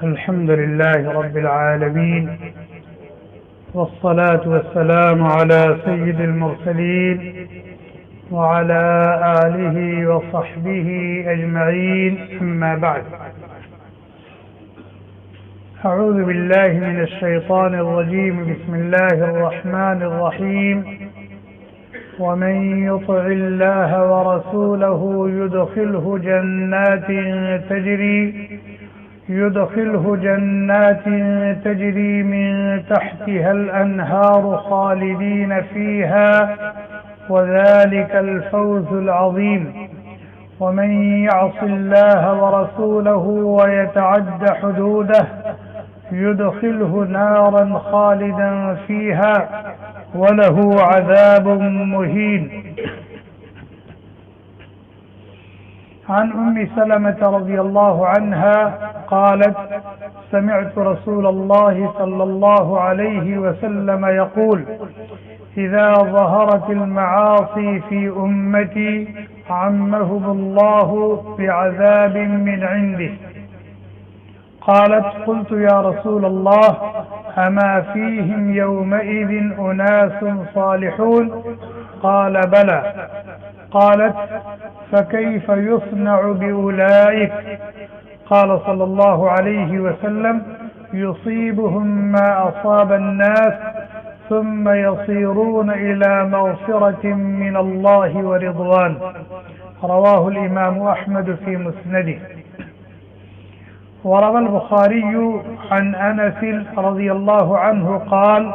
الحمد لله رب العالمين، والصلاة والسلام على سيد المرسلين وعلى آله وصحبه أجمعين، أما بعد. أعوذ بالله من الشيطان الرجيم. بسم الله الرحمن الرحيم. ومن يطع الله ورسوله يدخله جنات تجري من تحتها الأنهار خالدين فيها، وذلك الفوز العظيم. ومن يعص الله ورسوله ويتعد حدوده يدخله نارا خالدا فيها وله عذاب مهين. عن أم سلمة رضي الله عنها قالت: سمعت رسول الله صلى الله عليه وسلم يقول: إذا ظهرت المعاصي في أمتي عمهم الله بعذاب من عنده. قالت: قلت يا رسول الله، أما فيهم يومئذ أناس صالحون؟ قال: بلى. قالت: فكيف يصنع بأولئك؟ قال صلى الله عليه وسلم: يصيبهم ما أصاب الناس ثم يصيرون إلى مغفرة من الله ورضوان. رواه الإمام أحمد في مسنده. وروى البخاري عن أنس رضي الله عنه قال: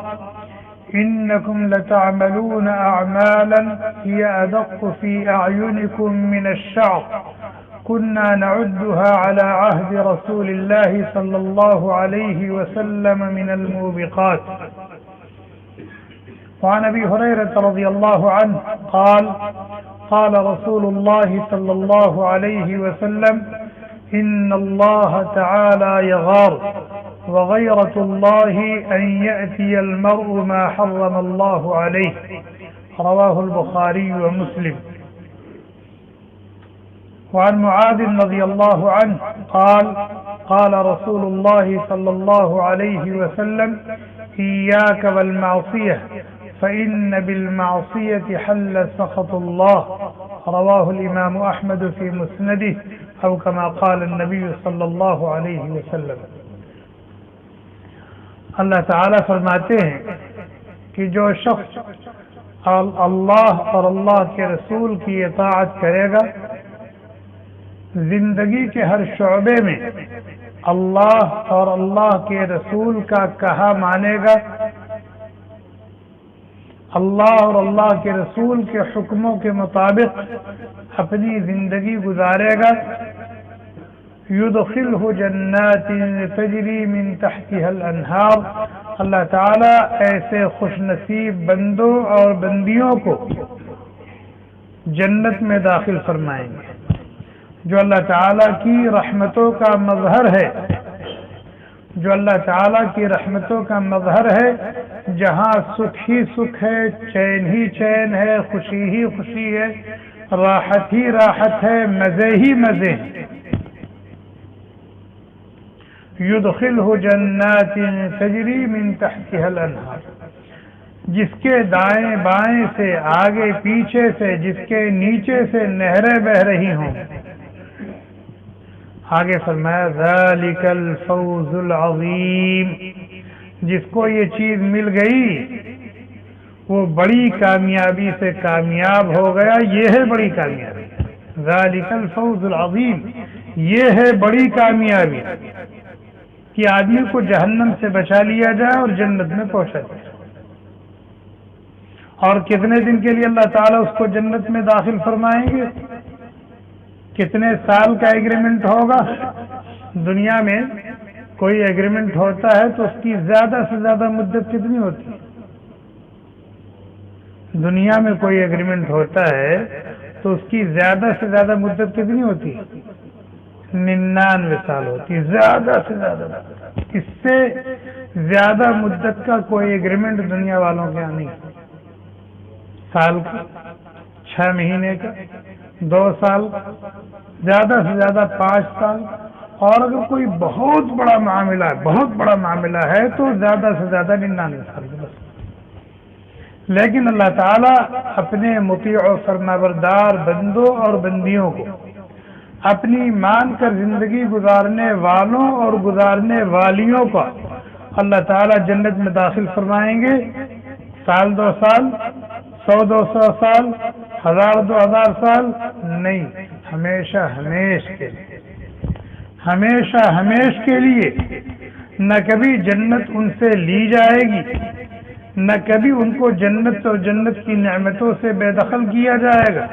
إنكم لتعملون أعمالا هي أدق في أعينكم من الشعر، كنا نعدها على عهد رسول الله صلى الله عليه وسلم من الموبقات. وعن أبي هريرة رضي الله عنه قال: قال رسول الله صلى الله عليه وسلم: إن الله تعالى يغار، وغيرة الله أن يأتي المرء ما حرم الله عليه. رواه البخاري ومسلم. وعن معاذ رضي الله عنه قال: قال رسول الله صلى الله عليه وسلم: إياك والمعصية، فإن بالمعصية حل سخط الله. رواه الإمام أحمد في مسنده، أو كما قال النبي صلی اللہ علیہ وسلم. اللہ تعالیٰ فرماتے ہیں کہ جو شخص اللہ اور اللہ کے رسول کی اطاعت کرے گا، زندگی کے ہر شعبے میں اللہ اور اللہ کے رسول کا کہا مانے گا، اللہ اور اللہ کے رسول کے حکموں کے مطابق اپنی زندگی گزارے گا، یدخلہ جنات تجری من تحتها الانہار، اللہ تعالیٰ ایسے خوش نصیب بندوں اور بندیوں کو جنت میں داخل فرمائیں گے جو اللہ تعالیٰ کی رحمتوں کا مظہر ہے، جو اللہ تعالیٰ کی رحمتوں کا مظہر ہے، جہاں سکھ ہی سکھ ہے، چین ہی چین ہے، خوشی ہی خوشی ہے، راحت ہی راحت ہے، مزے ہی مزے ہیں. یدخلہ جنات تجری من تحتها الانہار، جس کے دائیں بائیں سے، آگے پیچھے سے، جس کے نیچے سے نہریں بہ رہی ہوں. آگے فرمایا: ذالک الفوز العظیم، جس کو یہ چیز مل گئی وہ بڑی کامیابی سے کامیاب ہو گیا. یہ ہے بڑی کامیابی. ذالک الفوز العظیم، یہ ہے بڑی کامیابی کہ آدمی کو جہنم سے بچا لیا جائے اور جنت میں پہنچا جائے. اور کتنے دن کے لیے اللہ تعالیٰ اس کو جنت میں داخل فرمائیں گے؟ کتنے سال کا ایگریمنٹ ہوگا؟ دنیا میں کوئی ایگریمنٹ ہوتا ہے تو اس کی زیادہ سے زیادہ مدت کتنی ہوتی ہے؟ دنیا میں کوئی ایگریمنٹ ہوتا ہے تو اس کی زیادہ سے زیادہ مدت کتنی ہوتی ہے؟ 99 سال ہوتی ہے، زیادہ سے زیادہ. اس سے زیادہ مدت کا کوئی ایگریمنٹ دنیا والوں کے یہاں نہیں. سال کا، 6 مہینے کا، 2 سال، زیادہ سے زیادہ 5 سال، اور اگر کوئی بہت بڑا معاملہ ہے تو زیادہ سے زیادہ 99 سال بس. لیکن اللہ تعالیٰ اپنے مطیع و فرمانبردار بندوں اور بندیوں کو اپنی مان کر زندگی گزارنے والوں اور گزارنے والیوں کو اللہ تعالیٰ جنت میں داخل فرمائیں گے. 1 2 سال 100 200 سال 1000 2000 سال نہیں، ہمیشہ ہمیش کے لیے. نہ کبھی جنت ان سے لی جائے گی، نہ کبھی ان کو جنت اور جنت کی نعمتوں سے بے دخل کیا جائے گا.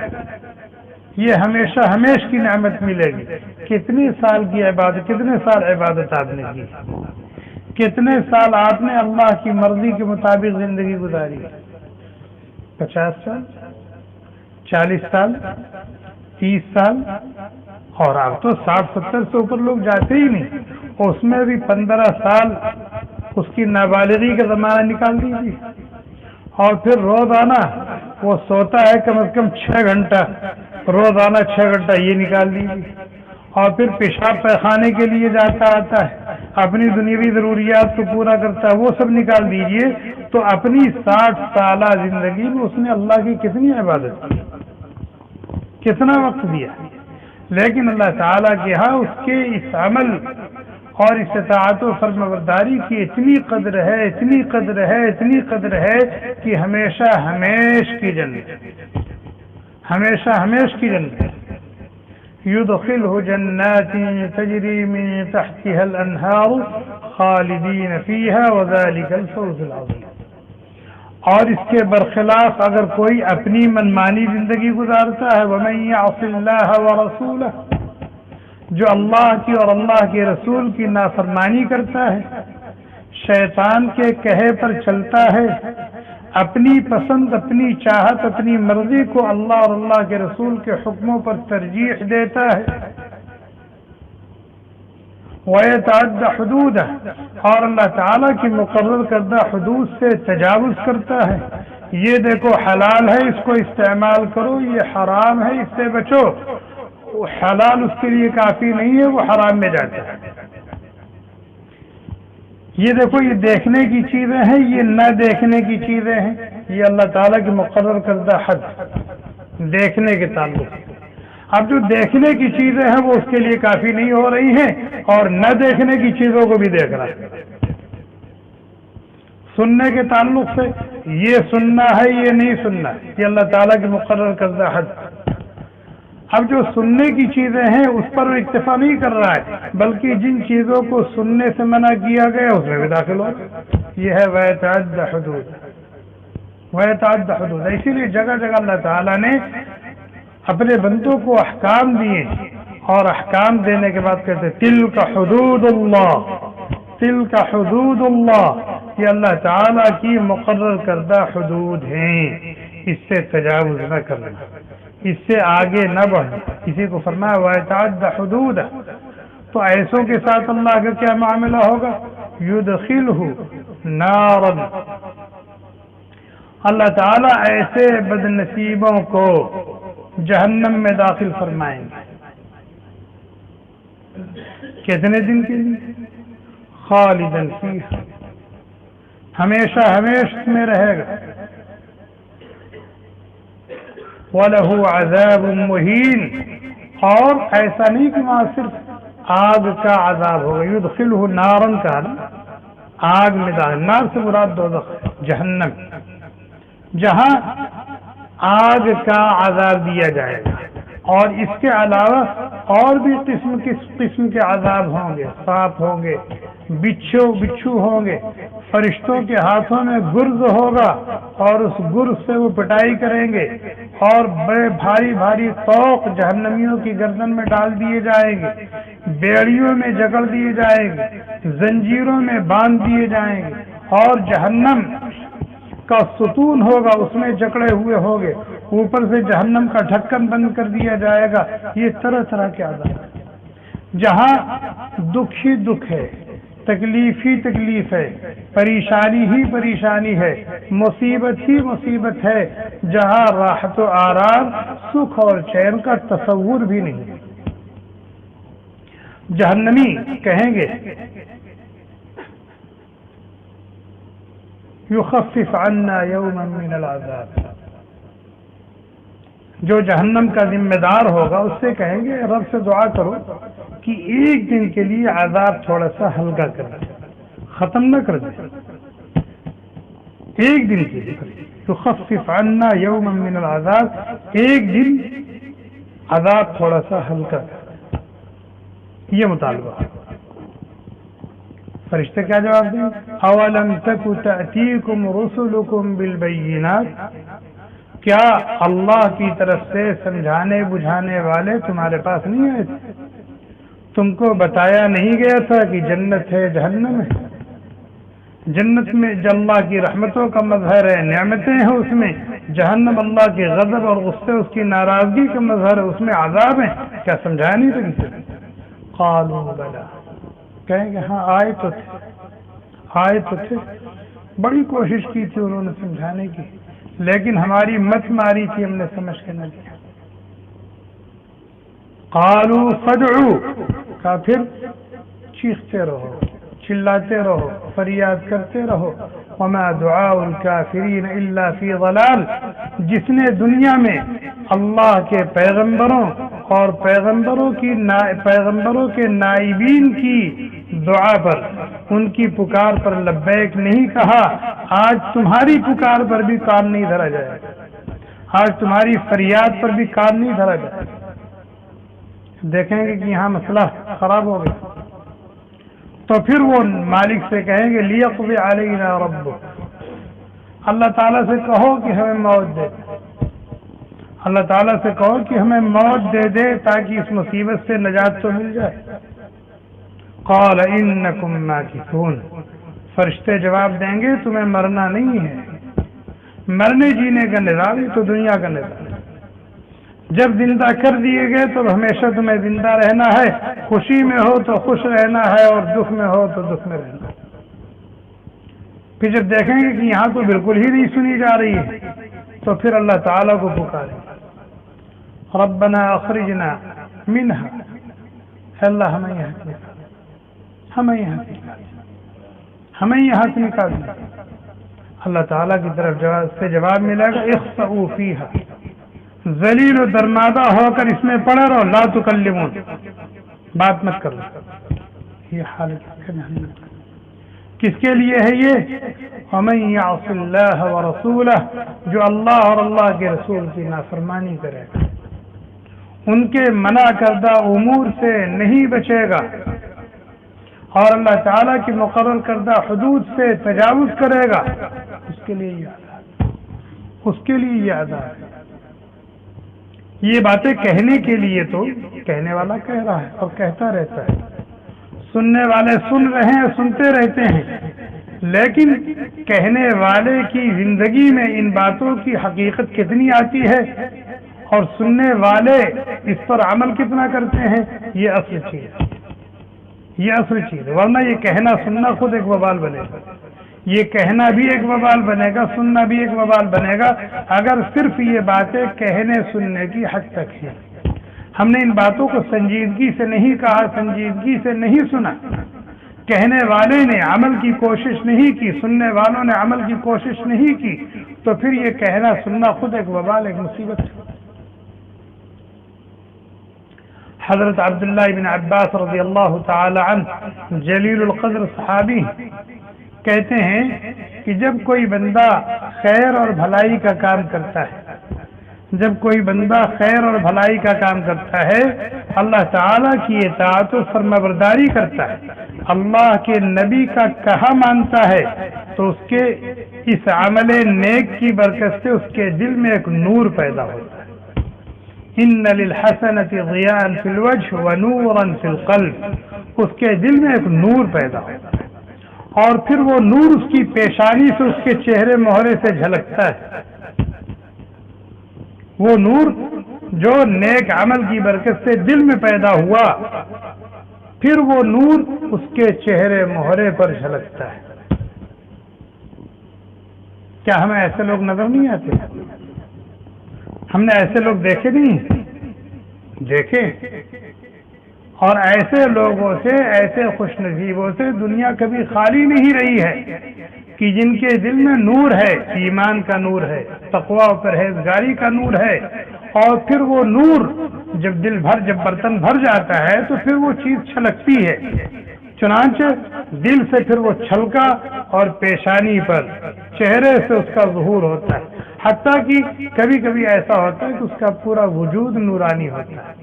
یہ ہمیشہ ہمیش کی نعمت ملے گی. کتنے سال عبادت آپ نے کی، کتنے سال آپ نے اللہ کی مرضی کے مطابق زندگی گزاری؟ 50 سال 40 سال 30 سال، اور آپ تو 60-70 سے اوپر لوگ جاتے ہی نہیں. اس میں بھی 15 سال اس کی نابالغی کا زمانہ نکال دیجیے، اور پھر روزانہ وہ سوتا ہے کم از کم 6 گھنٹہ، روزانہ 6 گھنٹہ یہ نکال دیجیے، اور پھر پیشاب پیخانے کے لیے جاتا آتا ہے، اپنی دنیاوی ضروریات کو پورا کرتا ہے، وہ سب نکال دیجیے. تو اپنی 60 سالہ زندگی میں اس نے اللہ کی کتنی عبادت کی، کتنا وقت دیا. لیکن اللہ تعالیٰ کے ہاں اس کے اس عمل اور استطاعت و فرمانبرداری کی اتنی قدر ہے کہ ہمیشہ ہمیش کی جنت. یدخلہ جنات تجری من تحتها الانہار خالدین فیہا وذلک الفوز العظیم. اور اس کے برخلاف اگر کوئی اپنی منمانی زندگی گزارتا ہے، ومن یعص اللہ ورسولہ، جو اللہ کی اور اللہ کے رسول کی نافرمانی کرتا ہے، شیطان کے کہے پر چلتا ہے، اپنی پسند اپنی چاہت اپنی مرضی کو اللہ اور اللہ کے رسول کے حکموں پر ترجیح دیتا ہے، وَيَتَعَدَّ حُدُودَهُ، اور اللہ تعالیٰ کی مقرر کردہ حدود سے تجاوز کرتا ہے. یہ دیکھو حلال ہے اس کو استعمال کرو، یہ حرام ہے اس سے بچو. حلال اس کے لیے کافی نہیں ہے، وہ حرام میں جاتا ہے. یہ دیکھو یہ دیکھنے کی چیزیں ہیں، یہ نہ دیکھنے کی چیزیں ہیں. یہ اللہ تعالیٰ کی مقرر کردہ حد دیکھنے کے تعلق سے. اب جو دیکھنے کی چیزیں ہیں وہ اس کے لیے کافی نہیں ہو رہی ہیں، اور نہ دیکھنے کی چیزوں کو بھی دیکھ رہا ہے. سننے کے تعلق سے یہ سننا ہے یہ نہیں سننا، یہ اللہ تعالیٰ کی مقرر کردہ حد. اب جو سننے کی چیزیں ہیں اس پر وہ اکتفا نہیں کر رہا ہے، بلکہ جن چیزوں کو سننے سے منع کیا گیا اس میں بھی داخل ہو. یہ ہے وَيَتَعَدَّ حُدُودَهُ. اسی لیے جگہ جگہ اللہ تعالیٰ نے اپنے بندوں کو احکام دیے، اور احکام دینے کے بعد کہتے تِلْکَ حُدُودُ اللَّهِ، تِلْکَ حُدُودُ اللَّهِ، یہ اللہ تعالیٰ کی مقرر کردہ حدود ہیں، اس سے تجاوز نہ کرنا، اس سے آگے نہ بڑھنا. کسی کو فرمایا وَيَتَعَدَّ حُدُودَهُ، تو ایسوں کے ساتھ اللہ کا کیا معاملہ ہوگا؟ يُدْخِلْهُ نَارًا، اللہ تعالیٰ ایسے بد نصیبوں کو جہنم میں داخل فرمائیں گے. کتنے دن کے لیے؟ خالدن فیہا، ہمیشہ میں رہے گا. وَلَهُ عَذَابٌ مُهِينٌ، اور ایسا نہیں کہ وہاں صرف آگ کا عذاب ہوگا. يُدْخِلْهُ نَارًا کا آگ میں داخل، نار سے مراد دوزخ جہنم، جہاں آگ کا عذاب دیا جائے گا. اور اس کے علاوہ اور بھی قسم کے عذاب ہوں گے. سانپ ہوں گے، بچھو ہوں گے، فرشتوں کے ہاتھوں میں گرز ہوگا، اور اس گرز سے وہ پٹائی کریں گے، اور بڑے بھاری طوق جہنمیوں کی گردن میں ڈال دیے جائیں گے، بیڑیوں میں جکڑ دیے جائیں گے، زنجیروں میں باندھ دیے جائیں گے، اور جہنم کا ستون ہوگا اس میں جکڑے ہوئے ہوں گے، اوپر سے جہنم کا ڈھکن بند کر دیا جائے گا. یہ طرح کے عذاب ہے. جہاں دکھ ہی دکھ ہے، تکلیف ہی تکلیف ہے، پریشانی ہی پریشانی ہے، مصیبت ہی مصیبت ہے، جہاں راحت و آرام، سکھ اور چین کا تصور بھی نہیں. جہنمی کہیں گے یخفف عنا یوما من العذاب، جو جہنم کا ذمہ دار ہوگا اس سے کہیں گے رب سے دعا کرو کہ ایک دن کے لیے عذاب تھوڑا سا ہلکا کر دے، ختم نہ کر دے، ایک دن کے لیے یخفف عنا یوما من العذاب، ایک دن عذاب تھوڑا سا ہلکا کر دے، یہ مطالبہ۔ فرشتے کیا جواب دیں؟ اولم تک تأتیکم رسلکم بالبینات، کیا اللہ کی طرف سے سمجھانے بجھانے والے تمہارے پاس نہیں آئے تھے؟ تم کو بتایا نہیں گیا تھا کہ جنت ہے جہنم ہے؟ جنت میں اللہ کی رحمتوں کا مظہر ہے، نعمتیں ہیں اس میں، جہنم اللہ کے غضب اور غصے اس کی ناراضگی کا مظہر ہے، اس میں عذاب ہے، کیا سمجھایا نہیں تھا کسی؟ قالوا بلا، کہیں گے ہاں آئے تو تھے، بڑی کوشش کی تھی انہوں نے سمجھانے کی، لیکن ہماری مت ماری تھی، ہم نے سمجھ کے نہ لیا۔ قالوا فادعوا، کہا پھر چیختے رہو، چلاتے رہو، فریاد کرتے رہو، وما دعاء الکافرین الا فی ضلال، جس نے دنیا میں اللہ کے پیغمبروں اور پیغمبروں کے نائبین کی دعا پر، ان کی پکار پر لبیک نہیں کہا، آج تمہاری پکار پر بھی کان نہیں دھرا جائے، آج تمہاری فریاد پر بھی کان نہیں دھرا جائے۔ دیکھیں گے کہ یہاں مسئلہ خراب ہو گیا، تو پھر وہ مالک سے کہیں گے لیقضی علینا ربک، اللہ تعالیٰ سے کہو کہ ہمیں موت دے، اللہ تعالیٰ سے کہو کہ ہمیں موت دے دے تاکہ اس مصیبت سے نجات تو مل جائے۔ قال انکم ماکثون، فرشتے جواب دیں گے تمہیں مرنا نہیں ہے، مرنے جینے کا نظام ہی تو دنیا کا نظام، جب زندہ کر دیے گئے تو ہمیشہ تمہیں زندہ رہنا ہے، خوشی میں ہو تو خوش رہنا ہے اور دکھ میں ہو تو دکھ میں رہنا ہے۔ پھر جب دیکھیں گے کہ یہاں تو بالکل ہی نہیں سنی جا رہی ہے تو پھر اللہ تعالیٰ کو پکاریں، ربنا اخرجنا منہا، اللہ ہمیں یہاں سے نکال، ہمیں یہاں سے نکال دیں۔ اللہ تعالیٰ کی طرف سے جواب ملے گا اخسئوا فیہا، ذلیل و درمادہ ہو کر اس میں پڑے رہو، لا تکلمون، بات مت کرو۔ یہ حالت کس کے لیے ہے یہ؟ ومن یعص اللہ ورسولہ، جو اللہ اور اللہ کے رسول کی نافرمانی کرے گا، ان کے منع کردہ امور سے نہیں بچے گا اور اللہ تعالیٰ کی مقرر کردہ حدود سے تجاوز کرے گا، اس کے لیے یہ عذاب ہے۔ یہ باتیں کہنے کے لیے تو کہنے والا کہہ رہا ہے اور کہتا رہتا ہے، سننے والے سن رہے ہیں، سنتے رہتے ہیں، لیکن کہنے والے کی زندگی میں ان باتوں کی حقیقت کتنی آتی ہے اور سننے والے اس پر عمل کتنا کرتے ہیں، یہ اصل چیز ہے، ورنہ یہ کہنا سننا خود ایک وبال بنے گا، یہ کہنا بھی ایک وبال بنے گا، سننا بھی ایک وبال بنے گا، اگر صرف یہ باتیں کہنے سننے کی حد تک ہیں۔ ہم نے ان باتوں کو سنجیدگی سے نہیں کہا، سنجیدگی سے نہیں سنا، کہنے والے نے عمل کی کوشش نہیں کی، سننے والوں نے عمل کی کوشش نہیں کی، تو پھر یہ کہنا سننا خود ایک وبال، ایک مصیبت ہے۔ حضرت عبداللہ بن عباس رضی اللہ تعالی عنہ جلیل القدر صحابی کہتے ہیں کہ جب کوئی بندہ خیر اور بھلائی کا کام کرتا ہے، جب کوئی بندہ خیر اور بھلائی کا کام کرتا ہے، اللہ تعالیٰ کی اطاعت و فرمانبرداری کرتا ہے، اللہ کے نبی کا کہا مانتا ہے، تو اس کے اس عمل نیک کی برکت سے اس کے دل میں ایک نور پیدا ہوتا ہے۔ ان للحسنۃ ضیاء فی الوجہ ونورا فی القلب، اس کے دل میں ایک نور پیدا ہوتا ہے اور پھر وہ نور اس کی پیشانی سے، اس کے چہرے مہرے سے جھلکتا ہے۔ وہ نور جو نیک عمل کی برکت سے دل میں پیدا ہوا، پھر وہ نور اس کے چہرے مہرے پر جھلکتا ہے۔ کیا ہمیں ایسے لوگ نظر نہیں آتے؟ ہم نے ایسے لوگ دیکھے نہیں؟ دیکھے اور ایسے لوگوں سے، ایسے خوش نصیبوں سے دنیا کبھی خالی نہیں رہی ہے کہ جن کے دل میں نور ہے، ایمان کا نور ہے، تقویٰ و پرہیزگاری کا نور ہے، اور پھر وہ نور جب برتن بھر جاتا ہے تو پھر وہ چیز چھلکتی ہے، چنانچہ دل سے پھر وہ چھلکا اور پیشانی پر، چہرے سے اس کا ظہور ہوتا ہے، حتیٰ کہ کبھی کبھی ایسا ہوتا ہے کہ اس کا پورا وجود نورانی ہوتا ہے،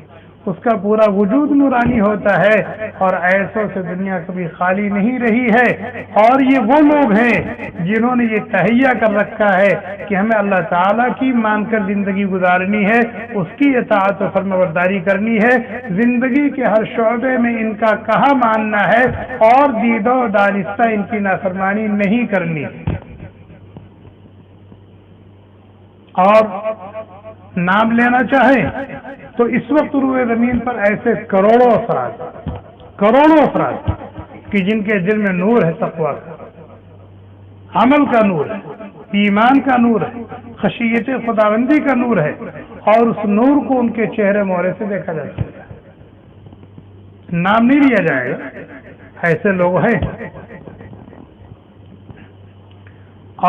اس کا پورا وجود نورانی ہوتا ہے، اور ایسوں سے دنیا کبھی خالی نہیں رہی ہے۔ اور یہ وہ لوگ ہیں جنہوں نے یہ تہیہ کر رکھا ہے کہ ہمیں اللہ تعالیٰ کی مان کر زندگی گزارنی ہے، اس کی اطاعت و فرمانبرداری کرنی ہے، زندگی کے ہر شعبے میں ان کا کہا ماننا ہے، اور دید و دانستہ ان کی نافرمانی نہیں کرنی۔ اور نام لینا چاہیں تو اس وقت روئے زمین پر ایسے کروڑوں افراد کہ جن کے دل میں نور ہے، تقویٰ کا، عمل کا نور ہے، ایمان کا نور ہے، خشیت خداوندی کا نور ہے، اور اس نور کو ان کے چہرے مہرے سے دیکھا جا سکتا ہے۔ نام نہیں لیا جائے گا، ایسے لوگ ہیں۔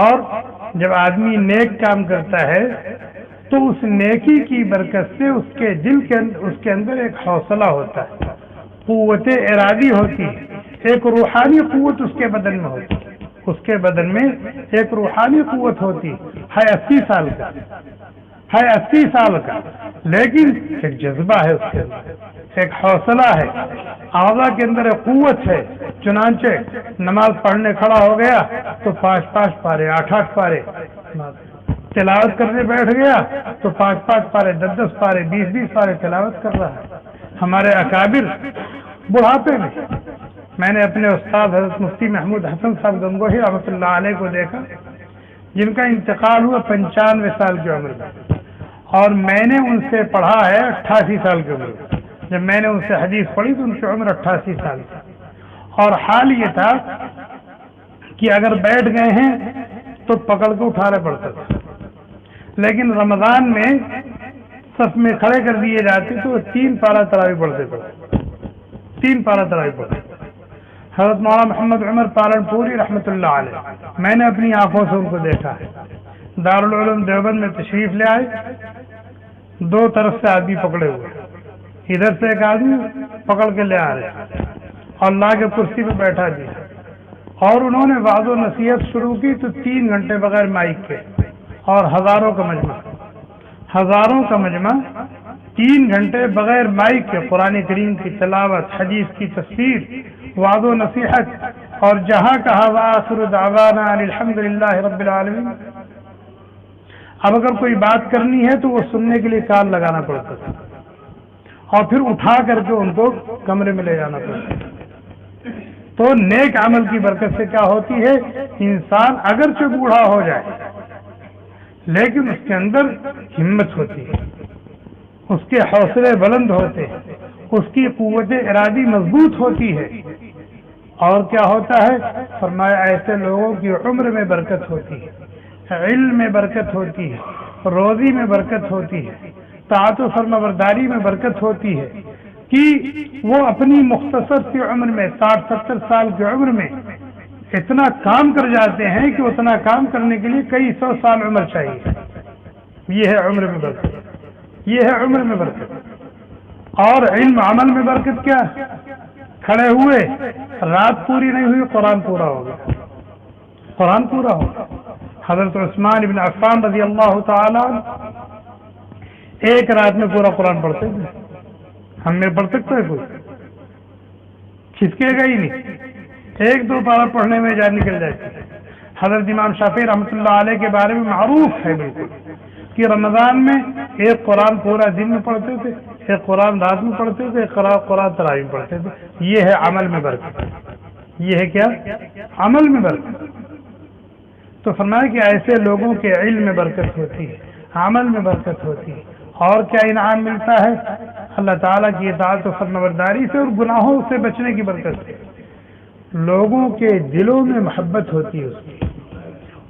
اور جب آدمی نیک کام کرتا ہے تو اس نیکی کی برکت سے اس کے دل کے اس کے اندر ایک حوصلہ ہوتا ہے، قوت ارادی ہوتی ہے، ایک روحانی قوت اس کے بدن میں ہوتی ہے، اس کے بدن میں ایک روحانی قوت ہوتی ہے 80 سال کا، لیکن ایک جذبہ ہے اس کے اندر، ایک حوصلہ ہے، اعضاء کے اندر ایک قوت ہے، چنانچہ نماز پڑھنے کھڑا ہو گیا تو 5 پارے 8 پارے، تلاوت کرنے بیٹھ گیا تو 5 پارے 10 پارے 20 پارے تلاوت کر رہا ہے۔ ہمارے اکابر بڑھاپے میں نے اپنے استاد حضرت مفتی محمود حسن صاحب گنگوہی رحمۃ اللہ علیہ کو دیکھا، جن کا انتقال ہوا 95 سال کی عمر میں، اور میں نے ان سے پڑھا ہے 88 سال کی عمر میں۔ جب میں نے ان سے حدیث پڑھی تو ان کی عمر 88 سال تھی، اور حال یہ تھا کہ اگر بیٹھ گئے ہیں تو پکڑ کے اٹھانا پڑتا تھا، لیکن رمضان میں صف میں کھڑے کر دیے جاتے تو 3 پارہ تراویح پڑھتے تھے، 3 پارہ تراویح پڑھتے۔ حضرت مولانا محمد عمر پالنپوری رحمۃ اللہ علیہ، میں نے اپنی آنکھوں سے ان کو دیکھا ہے، دارالعلوم دیوبند میں تشریف لے آئے، 2 طرف سے آدمی پکڑے ہوئے، ادھر سے ایک آدمی پکڑ کے لے آ رہے اور لا کے کرسی پہ بیٹھا دیا، اور انہوں نے وعظ و نصیحت شروع کی تو 3 گھنٹے بغیر مائک کے، اور ہزاروں کا مجمع 3 گھنٹے بغیر مائک کے قرآن کریم کی تلاوت، حدیث کی تفسیر، وعظ و نصیحت، اور جہاں کہا وآخر دعوانا الحمد للہ رب العالمین۔ اب اگر کوئی بات کرنی ہے تو وہ سننے کے لیے کان لگانا پڑتا تھا، اور پھر اٹھا کر کے ان کو کمرے میں لے جانا پڑتا تھا۔ تو نیک عمل کی برکت سے کیا ہوتی ہے، انسان اگرچہ بوڑھا ہو جائے لیکن اس کے اندر ہمت ہوتی ہے، اس کے حوصلے بلند ہوتے ہیں، اس کی قوت ارادی مضبوط ہوتی ہے، اور کیا ہوتا ہے، فرمایا ایسے لوگوں کی عمر میں برکت ہوتی ہے، علم میں برکت ہوتی ہے، روزی میں برکت ہوتی ہے، طاعت و فرمانبرداری میں برکت ہوتی ہے، کہ وہ اپنی مختصر سی عمر میں 60-70 سال کی عمر میں اتنا کام کر جاتے ہیں کہ اتنا کام کرنے کے لیے کئی 100 سال عمر چاہیے۔ یہ ہے عمر میں برکت، یہ ہے عمر میں برکت۔ اور علم عمل میں برکت کیا، کھڑے ہوئے رات پوری نہیں ہوئی قرآن پورا ہو گیا، قرآن پورا ہو گیا۔ حضرت عثمان بن عفان رضی اللہ تعالیٰ ایک رات میں پورا قرآن پڑھتے تھے، ہم میں پڑھ سکتا ہے کوئی، کھسکے گا ہی نہیں، 1-2 پارہ پڑھنے میں جان نکل جاتی ہے۔ حضرت امام شافعی رحمۃ اللہ علیہ کے بارے میں معروف ہے بالکل کہ رمضان میں ایک قرآن پورا دن میں پڑھتے تھے، ایک قرآن رات میں پڑھتے تھے، ایک قرآن تراویح میں پڑھتے تھے۔ یہ ہے عمل میں برکت، یہ ہے کیا، عمل میں برکت۔ تو فرمایا کہ ایسے لوگوں کے علم میں برکت ہوتی ہے، عمل میں برکت ہوتی ہے، اور کیا انعام ملتا ہے، اللہ تعالیٰ کی اطاعت و فرمانبرداری سے اور گناہوں سے بچنے کی برکت سے لوگوں کے دلوں میں محبت ہوتی ہے، اس کی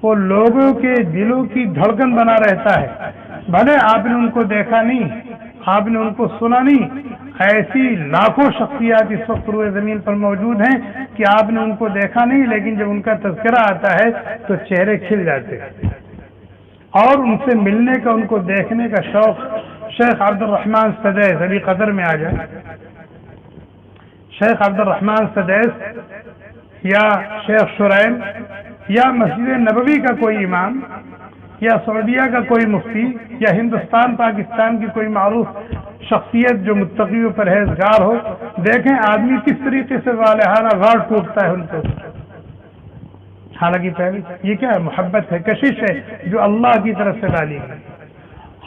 وہ لوگوں کے دلوں کی دھڑکن بنا رہتا ہے۔ بھلے آپ نے ان کو دیکھا نہیں، آپ نے ان کو سنا نہیں، ایسی لاکھوں شخصیات اس وقت روئے زمین پر موجود ہیں کہ آپ نے ان کو دیکھا نہیں، لیکن جب ان کا تذکرہ آتا ہے تو چہرے کھل جاتے ہیں اور ان سے ملنے کا، ان کو دیکھنے کا شوق۔ شیخ عبد الرحمن سدیس، ابھی قطر میں آ جائے، شیخ عبد الرحمن سدیس یا شیخ شرائم یا مسجد نبوی کا کوئی امام یا سعودیہ کا کوئی مفتی یا ہندوستان پاکستان کی کوئی معروف شخصیت جو متقی و پرہیزگار ہو، دیکھیں آدمی کس طریقے سے والہانہ غار ٹوٹتا ہے ان کو۔ حالانکہ پہلے یہ کیا ہے؟ محبت ہے، کشش ہے جو اللہ کی طرف سے ڈالی گئی۔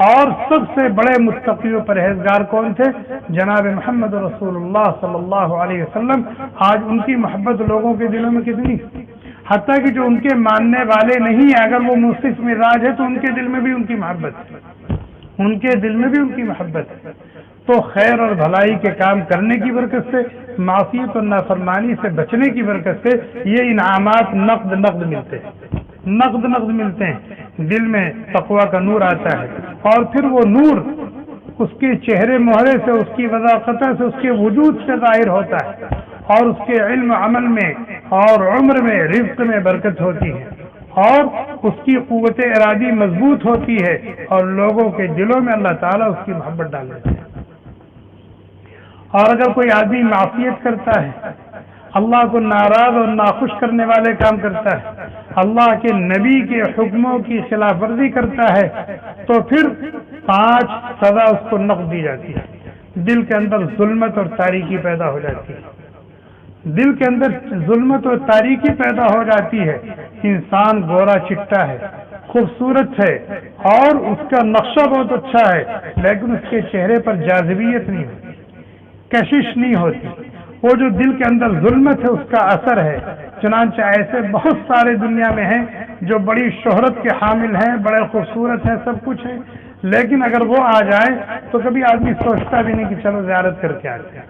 اور سب سے بڑے متقی و پرہیزگار کون تھے؟ جناب محمد رسول اللہ صلی اللہ علیہ وسلم۔ آج ان کی محبت لوگوں کے دلوں میں کتنی، حتیٰ کہ جو ان کے ماننے والے نہیں ہیں، اگر وہ منصف مزاج ہے تو ان کے دل میں بھی ان کی محبت ہے، ان کے دل میں بھی ان کی محبت ہے۔ تو خیر اور بھلائی کے کام کرنے کی برکت سے، معصیت اور نافرمانی سے بچنے کی برکت سے یہ انعامات نقد ملتے ہیں، نقد ملتے ہیں۔ دل میں تقویٰ کا نور آتا ہے اور پھر وہ نور اس کے چہرے مہرے سے، اس کی وضاحت سے، اس کے وجود سے ظاہر ہوتا ہے اور اس کے علم عمل میں اور عمر میں، رزق میں برکت ہوتی ہے اور اس کی قوت ارادی مضبوط ہوتی ہے اور لوگوں کے دلوں میں اللہ تعالیٰ اس کی محبت ڈال دیتے ہیں۔ اور اگر کوئی آدمی معصیت کرتا ہے، اللہ کو ناراض اور ناخوش کرنے والے کام کرتا ہے، اللہ کے نبی کے حکموں کی خلاف ورزی کرتا ہے، تو پھر 5 سزا اس کو نقد دی جاتی ہے۔ دل کے اندر ظلمت اور تاریکی پیدا ہو جاتی ہے، دل کے اندر ظلمت اور تاریکی پیدا ہو جاتی ہے۔ انسان گورا چٹا ہے، خوبصورت ہے اور اس کا نقشہ بہت اچھا ہے، لیکن اس کے چہرے پر جاذبیت نہیں ہوتی، کشش نہیں ہوتی۔ وہ جو دل کے اندر ظلمت ہے اس کا اثر ہے۔ چنانچہ ایسے بہت سارے دنیا میں ہیں جو بڑی شہرت کے حامل ہیں، بڑے خوبصورت ہیں، سب کچھ ہے، لیکن اگر وہ آ جائے تو کبھی آدمی سوچتا بھی نہیں کہ چلو زیارت کر کے آتے ہیں،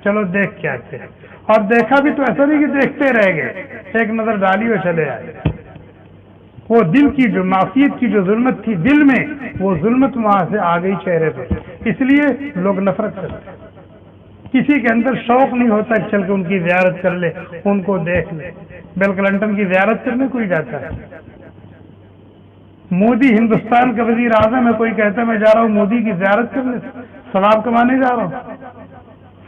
چلو دیکھ کے آتے ہیں۔ اور دیکھا بھی تو ایسا نہیں کہ دیکھتے رہ گئے، ایک نظر ڈالی اور چلے آئے۔ وہ دل کی جو معصیت کی جو ظلمت تھی دل میں، وہ ظلمت وہاں سے آ گئی چہرے پہ، اس لیے لوگ نفرت کرتے ہیں۔ کسی کے اندر شوق نہیں ہوتا کہ چل کے ان کی زیارت کر لے، ان کو دیکھ لے۔ بل کلنٹن کی زیارت کرنے کوئی جاتا ہے، مودی ہندوستان کا وزیر اعظم ہے، کوئی کہتا ہے میں جا رہا ہوں مودی کی زیارت کرنے، ثواب کمانے جا رہا ہوں،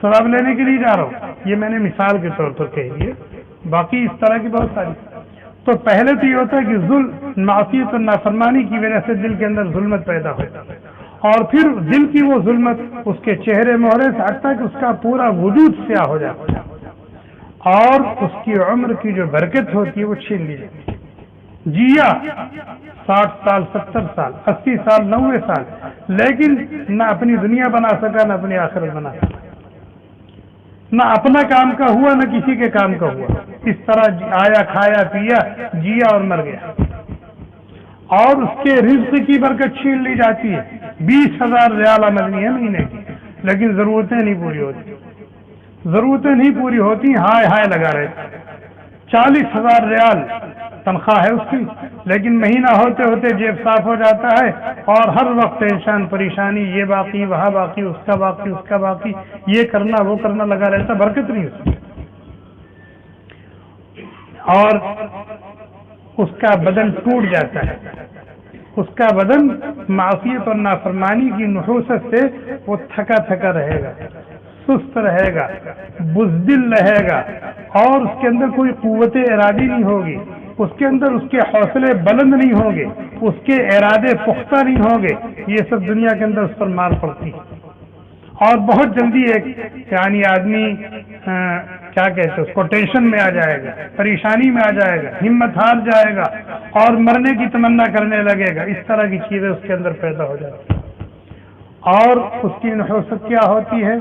ثواب لینے کے لیے جا رہا ہوں۔ یہ میں نے مثال کے طور پر کہی ہے، باقی اس طرح کی بہت ساری۔ تو پہلے تو یہ ہوتا ہے کہ ظلم، معصیت اور نافرمانی کی وجہ سے دل کے اندر ظلمت پیدا ہوتا ہے، اور پھر دل کی وہ ظلمت اس کے چہرے مہرے سے ہٹتا ہے کہ اس کا پورا وجود سیاہ ہو جاتا ہے اور اس کی عمر کی جو برکت ہوتی ہے وہ چھین لی جاتی ہے۔ جیا 60 سال، 70 سال، 80 سال، 90 سال، لیکن نہ اپنی دنیا بنا سکا، نہ اپنی آخرت بنا سکا، نہ اپنا کام کا ہوا، نہ کسی کے کام کا ہوا۔ اس طرح آیا، کھایا، پیا، جیا اور مر گیا، اور اس کے رزق کی برکت چھین لی جاتی ہے۔ 20,000 ریال آمدنی ہے مہینے کی، لیکن ضرورتیں نہیں پوری ہوتی، ضرورتیں نہیں پوری ہوتی، ہائے لگا رہے۔ 40,000 ریال تنخواہ ہے اس کی، لیکن مہینہ ہوتے ہوتے جیب صاف ہو جاتا ہے اور ہر وقت ٹینشن، پریشانی، یہ باقی، وہاں باقی، اس کا باقی، اس کا باقی، یہ کرنا وہ کرنا لگا رہتا، برکت نہیں اس میں۔ اور اس کا بدن ٹوٹ جاتا ہے، اس کا بدن معصیت اور نافرمانی کی نحوست سے وہ تھکا رہے گا، سست رہے گا، بزدل رہے گا، اور اس کے اندر کوئی قوت ارادی نہیں ہوگی، اس کے اندر اس کے حوصلے بلند نہیں ہوں گے، اس کے ارادے پختہ نہیں ہوں گے۔ یہ سب دنیا کے اندر اس پر مار پڑتی ہے، اور بہت جلدی ایک یعنی آدمی کیا کہتے ہیں اس کو، ٹینشن میں آ جائے گا، پریشانی میں آ جائے گا، ہمت ہار جائے گا اور مرنے کی تمنا کرنے لگے گا۔ اس طرح کی چیزیں اس کے اندر پیدا ہو جاتی ہیں، اور اس کی نحوست کیا ہوتی ہے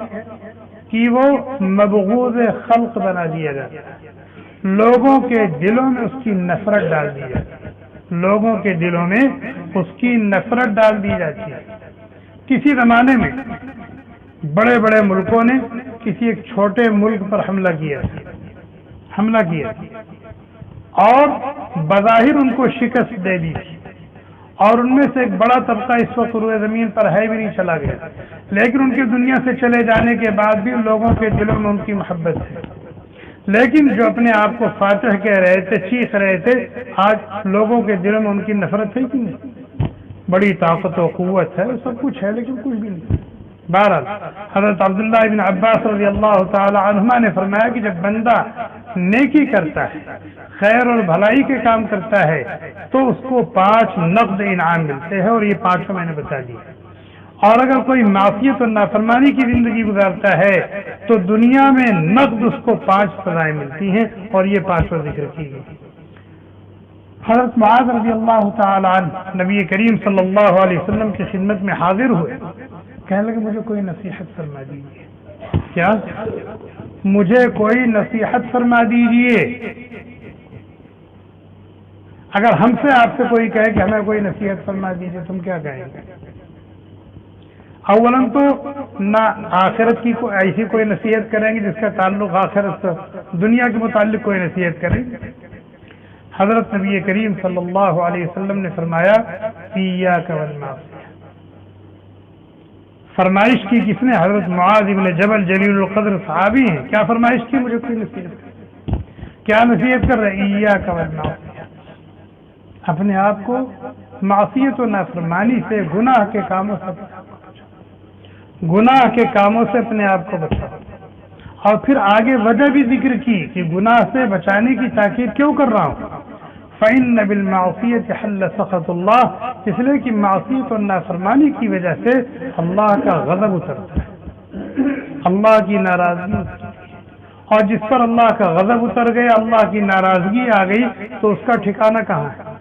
کہ وہ مبغوض خلق بنا دیا جاتا ہے، لوگوں کے دلوں میں اس کی نفرت ڈال دی جاتی ہے، لوگوں کے دلوں میں اس کی نفرت ڈال دی جاتی ہے۔ کسی زمانے میں بڑے بڑے ملکوں نے کسی ایک چھوٹے ملک پر حملہ کیا اور بظاہر ان کو شکست دے دی، اور ان میں سے ایک بڑا طبقہ اس وقت روئے زمین پر ہے بھی نہیں، چلا گیا، لیکن ان کے دنیا سے چلے جانے کے بعد بھی لوگوں کے دلوں میں ان کی محبت ہے۔ لیکن جو اپنے آپ کو فاتح کہہ رہے تھے، چیخ رہے تھے، آج لوگوں کے دلوں میں ان کی نفرت ہے کہ نہیں؟ بڑی طاقت و قوت ہے، سب کچھ ہے، لیکن کچھ بھی نہیں۔ بہرحال حضرت عبداللہ ابن عباس رضی اللہ تعالی عنہما نے فرمایا کہ جب بندہ نیکی کرتا ہے، خیر اور بھلائی کے کام کرتا ہے، تو اس کو 5 نقد انعام ملتے ہیں، اور یہ 5 میں نے بتا دیا۔ اور اگر کوئی معصیت اور نافرمانی کی زندگی گزارتا ہے تو دنیا میں نقد اس کو 5 سزائیں ملتی ہیں، اور یہ 5 ذکر کی گئی۔ حضرت معاذ رضی اللہ تعالی عنہ نبی کریم صلی اللہ علیہ وسلم کی خدمت میں حاضر ہوئے، کہنے لگے مجھے کوئی نصیحت فرما دیجیے۔ کیا؟ مجھے کوئی نصیحت فرما دیجیے۔ اگر ہم سے آپ سے کوئی کہے کہ ہمیں کوئی نصیحت فرما دیجیے، تم کیا کہیں گے؟ اولاً تو نہ آخرت کی ایسی کوئی نصیحت کریں گے جس کا تعلق آخرت سے، دنیا کے متعلق کوئی نصیحت کریں گے؟ حضرت نبی کریم صلی اللہ علیہ وسلم نے فرمایا ایاک والمعصیہ۔ فرمائش کی کس نے؟ حضرت معاذ بن جبل جلیل القدر صحابی ہیں۔ کیا فرمائش کی؟ مجھے کوئی نصیحت۔ کیا نصیحت کر رہے؟ ایاک والمعصیہ، اپنے آپ کو معصیت و نافرمانی سے، گناہ کے کاموں سے، گناہ کے کاموں سے اپنے آپ کو بچاؤ۔ اور پھر آگے وجہ بھی ذکر کی کہ گناہ سے بچانے کی تاکید کیوں کر رہا ہوں؟ فَإِنَّ بِالْمَعْصِيَةِ حَلَّ سَخَطُ اللَّهِ، اس لیے کہ معصیت اور نافرمانی کی وجہ سے اللہ کا غضب اترتا ہے، اللہ کی ناراضگی اترتی ہے، اور جس پر اللہ کا غضب اتر گیا، اللہ کی ناراضگی آ گئی، تو اس کا ٹھکانہ کہاں ہے؟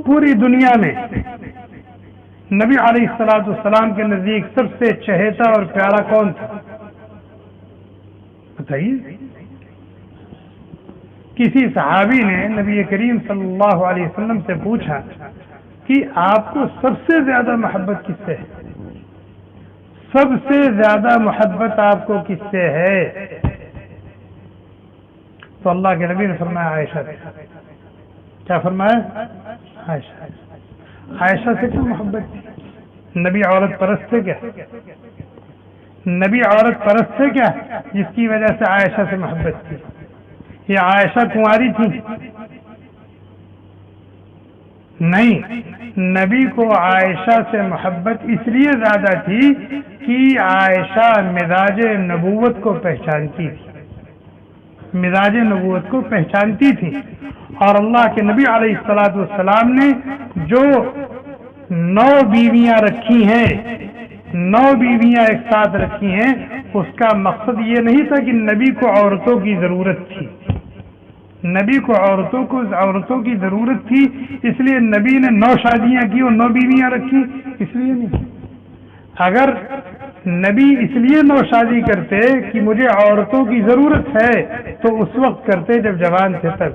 پوری دنیا میں نبی علیہ الصلوۃ والسلام کے نزدیک سب سے چہیتا اور پیارا کون تھا؟ بتائیے۔ کسی صحابی نے نبی کریم صلی اللہ علیہ وسلم سے پوچھا کہ آپ کو سب سے زیادہ محبت کس سے ہے؟ سب سے زیادہ محبت آپ کو کس سے ہے؟ تو اللہ کے نبی نے فرمایا عائشہ سے۔ کیا فرمایا؟ عائشہ۔ عائشہ سے کیوں محبت تھی؟ نبی عورت پرست تھے کیا؟ نبی عورت پرست تھے کیا جس کی وجہ سے عائشہ سے محبت تھی؟ یہ عائشہ کنواری تھی؟ نہیں، نبی کو عائشہ سے محبت اس لیے زیادہ تھی کہ عائشہ مزاج نبوت کو پہچانتی تھی، مزاج نبوت کو پہچانتی تھی، اور اللہ کے نبی علیہ الصلوۃ والسلام نے جو 9 بیویاں رکھی ہیں، 9 بیویاں ایک ساتھ رکھی ہیں، اس کا مقصد یہ نہیں تھا کہ نبی کو عورتوں کی ضرورت تھی، نبی کو عورتوں کی ضرورت تھی اس لیے نبی نے 9 شادیاں کی اور 9 بیویاں رکھی، اس لیے نہیں۔ اگر نبی اس لیے 9 شادی کرتے کہ مجھے عورتوں کی ضرورت ہے تو اس وقت کرتے جب جوان تھے، تب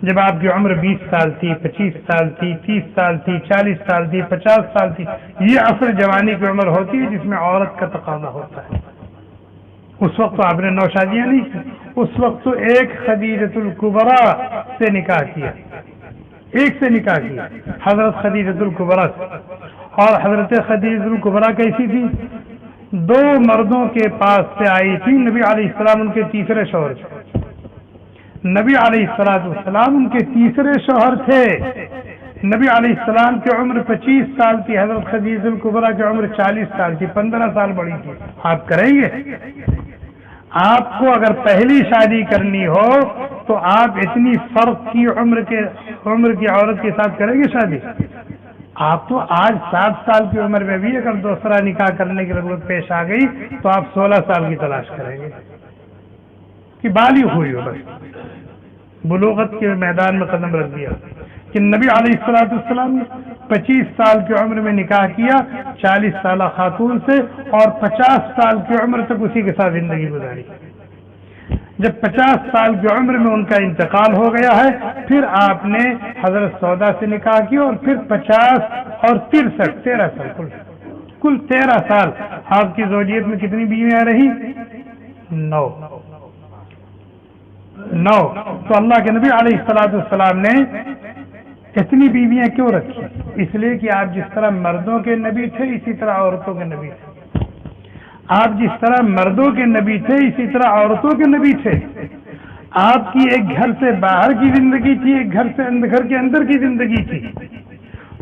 جب آپ کی عمر 20 سال تھی، 25 سال تھی، 30 سال تھی، 40 سال تھی، 50 سال تھی، یہ اصل جوانی کی عمر ہوتی ہے جس میں عورت کا تقاضا ہوتا ہے۔ اس وقت تو آپ نے 9 شادیاں نہیں کی، اس وقت تو ایک خدیجۃ الکبریٰ سے نکاح کیا، ایک سے نکاح کیا، حضرت خدیجۃ الکبریٰ سے۔ اور حضرت خدیجۃ الکبریٰ کیسی تھی؟ 2 مردوں کے پاس سے آئی تھی، نبی علیہ السلام ان کے تیسرے شوہر تھے، نبی علیہ السلام ان کے تیسرے شوہر تھے۔ نبی علیہ السلام کی عمر 25 سال تھی، حضرت خدیجہ الکبریٰ کی عمر 40 سال تھی، 15 سال بڑی تھی۔ آپ کریں گے؟ آپ کو اگر پہلی شادی کرنی ہو تو آپ اتنی فرق کی عمر کی عورت کے ساتھ کریں گے شادی؟ آپ تو آج 7 سال کی عمر میں بھی اگر دوسرا نکاح کرنے کی ضرورت پیش آ گئی تو آپ 16 سال کی تلاش کریں گے کہ بالغ ہوئی ہو، بس بلوغت کے میدان میں قدم رکھ دیا۔ کہ نبی علیہ السلام نے 25 سال کی عمر میں نکاح کیا 40 سالہ خاتون سے، اور 50 سال کی عمر تک اسی کے ساتھ زندگی گزاری۔ جب 50 سال کی عمر میں ان کا انتقال ہو گیا ہے، پھر آپ نے حضرت سودا سے نکاح کیا، اور پھر 50 اور 63 13 سال کل 13 سال آپ کی زوجیت میں کتنی بیویاں رہی؟ 9۔ 9. تو اللہ کے نبی علیہ السلام نے اتنی بیویاں کیوں رکھی؟ اس لیے کہ آپ جس طرح مردوں کے نبی تھے اسی طرح عورتوں کے نبی تھے. آپ جس طرح مردوں کے نبی تھے اسی طرح عورتوں کے نبی تھے. آپ کی ایک گھر سے باہر کی زندگی تھی، ایک گھر کے اندر کی زندگی تھی.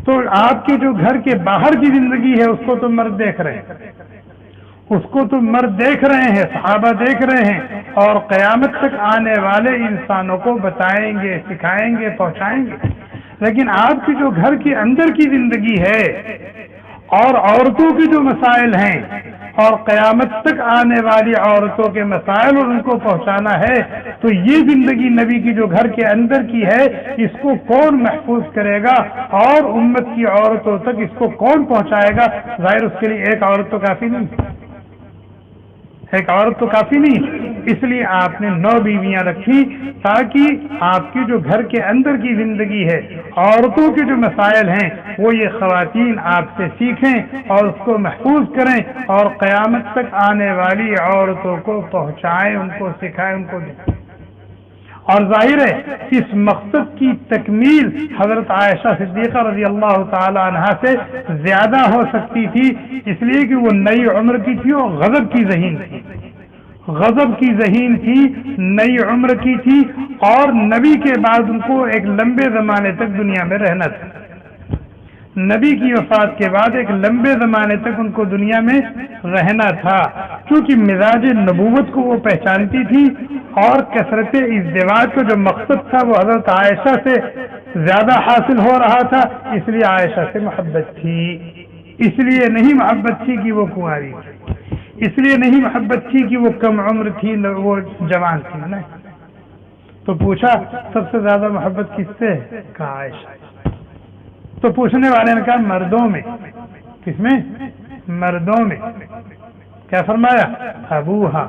تو آپ کے جو گھر کے باہر کی زندگی ہے اس کو تو مرد دیکھ رہے ہیں، اس کو تو مرد دیکھ رہے ہیں، صحابہ دیکھ رہے ہیں، اور قیامت تک آنے والے انسانوں کو بتائیں گے، سکھائیں گے، پہنچائیں گے. لیکن آپ کی جو گھر کے اندر کی زندگی ہے اور عورتوں کے جو مسائل ہیں اور قیامت تک آنے والی عورتوں کے مسائل اور ان کو پہنچانا ہے، تو یہ زندگی نبی کی جو گھر کے اندر کی ہے اس کو کون محفوظ کرے گا اور امت کی عورتوں تک اس کو کون پہنچائے گا؟ ظاہر اس کے لیے ایک عورت تو کافی نہیں، ایک عورت تو کافی نہیں. اس لیے آپ نے 9 بیویاں رکھی تاکہ آپ کی جو گھر کے اندر کی زندگی ہے، عورتوں کے جو مسائل ہیں، وہ یہ خواتین آپ سے سیکھیں اور اس کو محفوظ کریں اور قیامت تک آنے والی عورتوں کو پہنچائیں، ان کو سکھائیں، ان کو دیں. اور ظاہر ہے اس مقصد کی تکمیل حضرت عائشہ صدیقہ رضی اللہ تعالی عنہا سے زیادہ ہو سکتی تھی، اس لیے کہ وہ نئی عمر کی تھی اور غضب کی ذہین تھی، غضب کی ذہین تھی، نئی عمر کی تھی، اور نبی کے بعد ان کو ایک لمبے زمانے تک دنیا میں رہنا تھا. نبی کی وفات کے بعد ایک لمبے زمانے تک ان کو دنیا میں رہنا تھا، کیونکہ مزاج نبوت کو وہ پہچانتی تھی اور کثرت ازدواج کا جو مقصد تھا وہ حضرت عائشہ سے زیادہ حاصل ہو رہا تھا. اس لیے عائشہ سے محبت تھی، اس لیے نہیں محبت تھی کہ وہ کنواری تھی، اس لیے نہیں محبت تھی کہ وہ کم عمر تھی، وہ جوان تھی. نہیں تو پوچھا سب سے زیادہ محبت کس سے؟ کہا عائشہ. تو پوچھنے والے نے کہا مردوں میں. کس میں؟ مردوں میں. کیا فرمایا؟ ابوہا،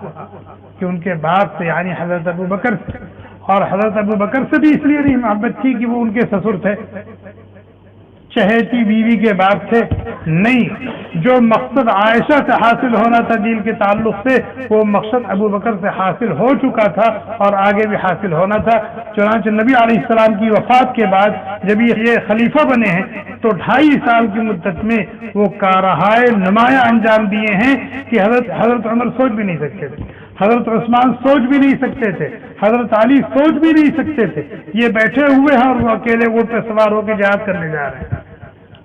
کہ ان کے باپ سے، یعنی حضرت ابو بکر سے. اور حضرت ابو بکر سے بھی اس لیے نہیں محبت تھی کہ وہ ان کے سسر تھے، چہیتی بیوی کے باپ تھے. نہیں، جو مقصد عائشہ سے حاصل ہونا تھا دل کے تعلق سے، وہ مقصد ابو بکر سے حاصل ہو چکا تھا اور آگے بھی حاصل ہونا تھا. چنانچہ نبی علیہ السلام کی وفات کے بعد جب یہ خلیفہ بنے ہیں تو 2.5 سال کی مدت میں وہ کارہائے نمایاں انجام دیے ہیں کہ حضرت عمر سوچ بھی نہیں سکتے تھے، حضرت عثمان سوچ بھی نہیں سکتے تھے، حضرت علی سوچ بھی نہیں سکتے تھے. یہ بیٹھے ہوئے ہیں اور وہ اکیلے اونٹ پہ سوار ہو کے جہاد کرنے جا رہے ہیں.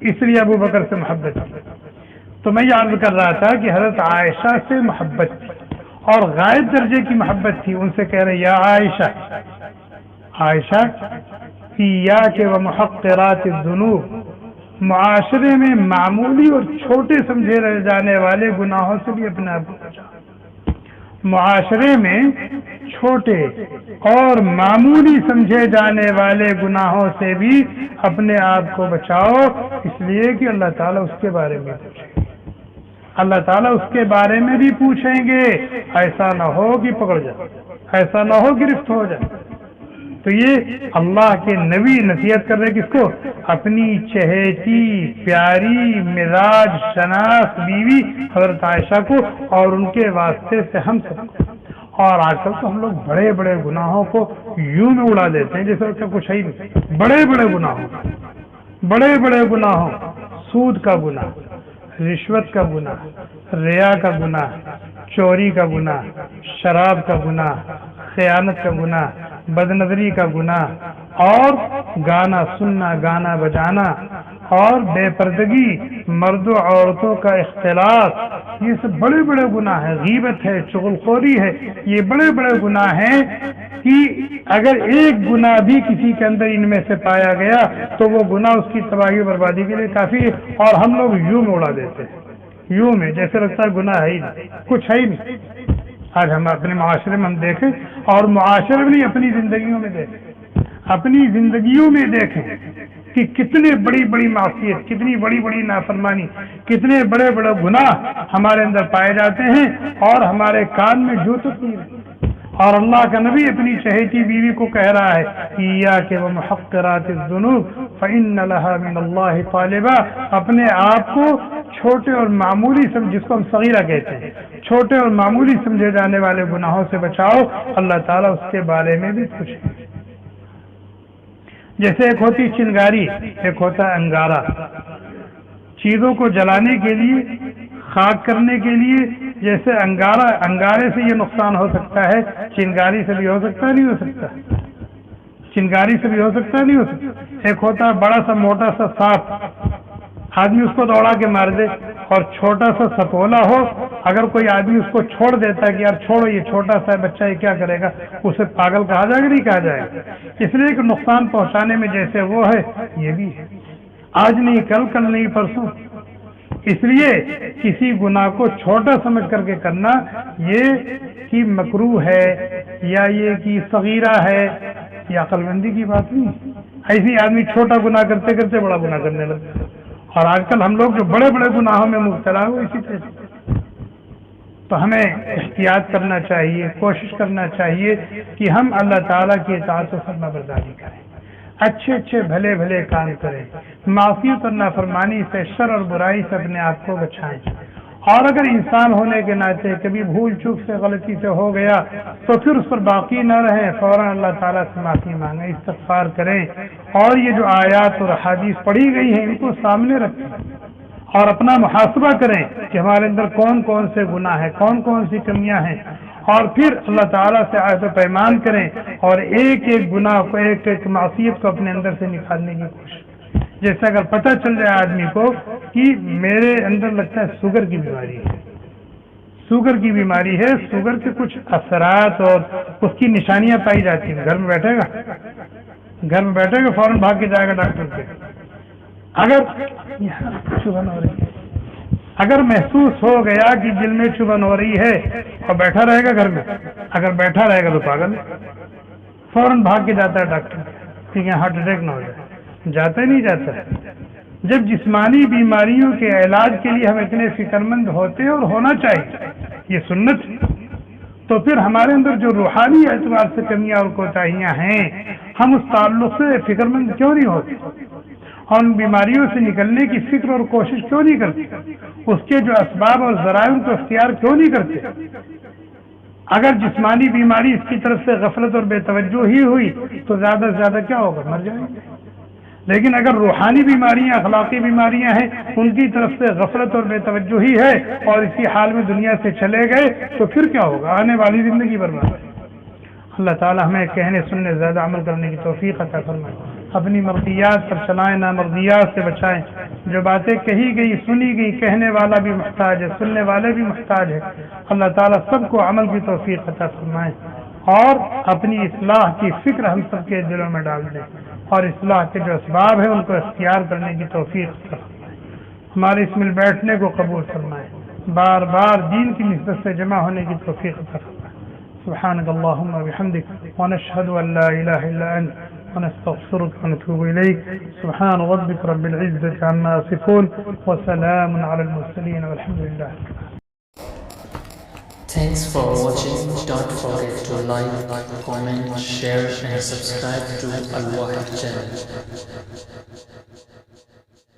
اس لیے ابو بکر سے محبت تھی. تو میں یہ عرض کر رہا تھا کہ حضرت عائشہ سے محبت تھی اور غائب درجے کی محبت تھی. ان سے کہہ رہے یا عائشہ، عائشہ ایاک و محقرات الذنوب، معاشرے میں معمولی اور چھوٹے سمجھے رہ جانے والے گناہوں سے بھی اپنے آپ کو بچاؤ. معاشرے میں چھوٹے اور معمولی سمجھے جانے والے گناہوں سے بھی اپنے آپ کو بچاؤ، اس لیے کہ اللہ تعالیٰ اس کے بارے میں پوچھیں گے، اللہ تعالیٰ اس کے بارے میں بھی پوچھیں گے. ایسا نہ ہو کہ پکڑ جائے، ایسا نہ ہو گرفت ہو جائے. تو یہ اللہ کے نبی نصیحت کر رہے کس کو؟ اپنی چہیتی پیاری مزاج شناس بیوی حضرت عائشہ کو اور ان کے واسطے سے ہم سب کو. اور آج کل تو ہم لوگ بڑے بڑے گناہوں کو یوں میں اڑا دیتے ہیں جیسے کہ کچھ ہے ہی نہیں. بڑے بڑے گناہوں، بڑے بڑے گناہوں، سود کا گناہ، رشوت کا گناہ، ریا کا گناہ، چوری کا گناہ، شراب کا گناہ، خیانت کا گناہ، بد نظری کا گناہ، اور گانا سننا، گانا بجانا، اور بے پردگی، مرد و عورتوں کا اختلاط، یہ سب بڑے بڑے گناہ ہیں. غیبت ہے، چغل خوری ہے، یہ بڑے بڑے گناہ ہیں کہ اگر ایک گناہ بھی کسی کے اندر ان میں سے پایا گیا تو وہ گناہ اس کی تباہی و بربادی کے لیے کافی ہے. اور ہم لوگ یوں میں اڑا دیتے ہیں، یوں میں جیسے لگتا ہے گناہ ہے ہی نہیں، کچھ ہے ہی نہیں. آج ہم اپنے معاشرے میں ہم دیکھیں، اور معاشرے میں نہیں اپنی زندگیوں میں دیکھیں، اپنی زندگیوں میں دیکھیں کہ کتنے بڑی بڑی معصیت، کتنی بڑی بڑی نافرمانی، کتنے بڑے بڑے گناہ ہمارے اندر پائے جاتے ہیں اور ہمارے کان میں جو تک نہیں رہتی. اور اللہ کا نبی اپنی چہیتی بیوی کو کہہ رہا ہے ایاک و محقرات الذنوب فإن لها من اللہ طالبا، اپنے آپ کو چھوٹے اور معمولی جس کو ہم صغیرہ کہتے ہیں، چھوٹے اور معمولی سمجھے جانے والے گناہوں سے بچاؤ، اللہ تعالیٰ اس کے بارے میں بھی خوش ہے۔ جیسے ایک ہوتی چنگاری، ایک ہوتا ہے انگارہ، چیزوں کو جلانے کے لیے، خاک کرنے کے لیے۔ جیسے انگارے سے یہ نقصان ہو سکتا ہے، چنگاری سے بھی ہو سکتا ہے، نہیں ہو سکتا؟ چنگاری سے بھی ہو سکتا ہے، نہیں ہو سکتا؟ ایک ہوتا ہے بڑا سا موٹا سا سانپ، آدمی اس کو دوڑا کے مار دے، اور چھوٹا سا سپولا ہو، اگر کوئی آدمی اس کو چھوڑ دیتا ہے کہ یار چھوڑو یہ چھوٹا سا بچہ یہ کیا کرے گا، اسے پاگل کہا جائے گا، نہیں کہا جائے گا؟ اس لیے کہ نقصان پہنچانے میں جیسے وہ ہے یہ بھی ہے، آج نہیں کل، کل نہیں پرسوں۔ اس لیے کسی گناہ کو چھوٹا سمجھ کر کے کرنا یہ کہ مکروہ ہے یا یہ کہ صغیرہ ہے، یہ عقل مندی کی بات نہیں۔ ایسی آدمی چھوٹا گناہ کرتے کرتے بڑا گناہ کرنے لگتا ہے، اور آج کل ہم لوگ جو بڑے بڑے گناہوں میں مبتلا ہو اسی طرح۔ تو ہمیں احتیاط کرنا چاہیے، کوشش کرنا چاہیے کہ ہم اللہ تعالیٰ کی اطاعت و فرما برداری کریں، اچھے اچھے بھلے بھلے کام کریں، معصیت اور نافرمانی سے، شر اور برائی سے اپنے آپ کو بچائیں۔ اور اگر انسان ہونے کے ناطے کبھی بھول چوک سے، غلطی سے ہو گیا تو پھر اس پر باقی نہ رہیں، فوراً اللہ تعالیٰ سے معافی مانگیں، استغفار کریں، اور یہ جو آیات اور حدیث پڑھی گئی ہیں ان کو سامنے رکھیں اور اپنا محاسبہ کریں کہ ہمارے اندر کون کون سے گناہ ہیں، کون کون سی کمیاں ہیں، اور پھر اللہ تعالیٰ سے عہد و پیمان کریں اور ایک ایک گناہ کو، ایک ایک معصیت کو اپنے اندر سے نکالنے کی کوشش۔ جیسے اگر پتہ چل جائے آدمی کو کہ میرے اندر لگتا ہے شوگر کی بیماری ہے، شوگر کی بیماری ہے، شوگر کے کچھ اثرات اور اس کی نشانیاں پائی جاتی ہیں، گھر میں بیٹھے گا فوراً بھاگ کے جائے گا ڈاکٹر کے۔ اگر چبھن ہو رہی ہے، اگر محسوس ہو گیا کہ دل میں چبھن ہو رہی ہے اور بیٹھا رہے گا گھر میں، اگر بیٹھا رہے گا تو پاگل ہے، فوراً بھاگ کے جاتا ہے ڈاکٹر کہ یہاں ہارٹ اٹیک نہ ہو جائے۔ جاتا ہی نہیں جاتا ہے۔ جب جسمانی بیماریوں کے علاج کے لیے ہم اتنے فکر مند ہوتے ہیں اور ہونا چاہیے، یہ سنت، تو پھر ہمارے اندر جو روحانی اعتبار سے کمیاں اور کوتاہیاں ہیں، ہم اس تعلق سے فکر مند کیوں نہیں ہوتے، اور ان بیماریوں سے نکلنے کی فکر اور کوشش کیوں نہیں کرتے، اس کے جو اسباب اور ذرائع کو اختیار کیوں نہیں کرتے؟ اگر جسمانی بیماری اس کی طرف سے غفلت اور بے توجہی ہوئی تو زیادہ سے زیادہ کیا ہوگا، مر جائیں گے۔ لیکن اگر روحانی بیماریاں، اخلاقی بیماریاں ہیں، ان کی طرف سے غفلت اور بے توجہی ہے اور اسی حال میں دنیا سے چلے گئے تو پھر کیا ہوگا، آنے والی زندگی برباد ہے۔ اللہ تعالی ہمیں کہنے سننے زیادہ عمل کرنے کی توفیق عطا فرمائے، اپنی مرضیات پر چلائیں، نامرضیات سے بچائیں۔ جو باتیں کہی گئی، سنی گئی، کہنے والا بھی محتاج ہے، سننے والے بھی محتاج ہے، اللہ تعالیٰ سب کو عمل کی توفیق عطا فرمائے، اور اپنی اصلاح کی فکر ہم سب کے دلوں میں ڈال دیں، اور اصلاح کے جو اسباب ہیں ان کو اختیار کرنے کی توفیق عطا فرمائے۔ ہمارے اس مل بیٹھنے کو قبول فرمائے، بار بار دین کی نسبت سے جمع ہونے کی توفیق عطا فرمائے۔ سبحانك اللهم وبحمدك ونشهد أن لا إله إلا أنت ونستغفرك ونتوب إليك. سبحان ربك رب العزة عما يصفون وسلام على المرسلين والحمد لله. Thanks for watching. Don't forget to like, comment, share and subscribe to Al Wahid channel.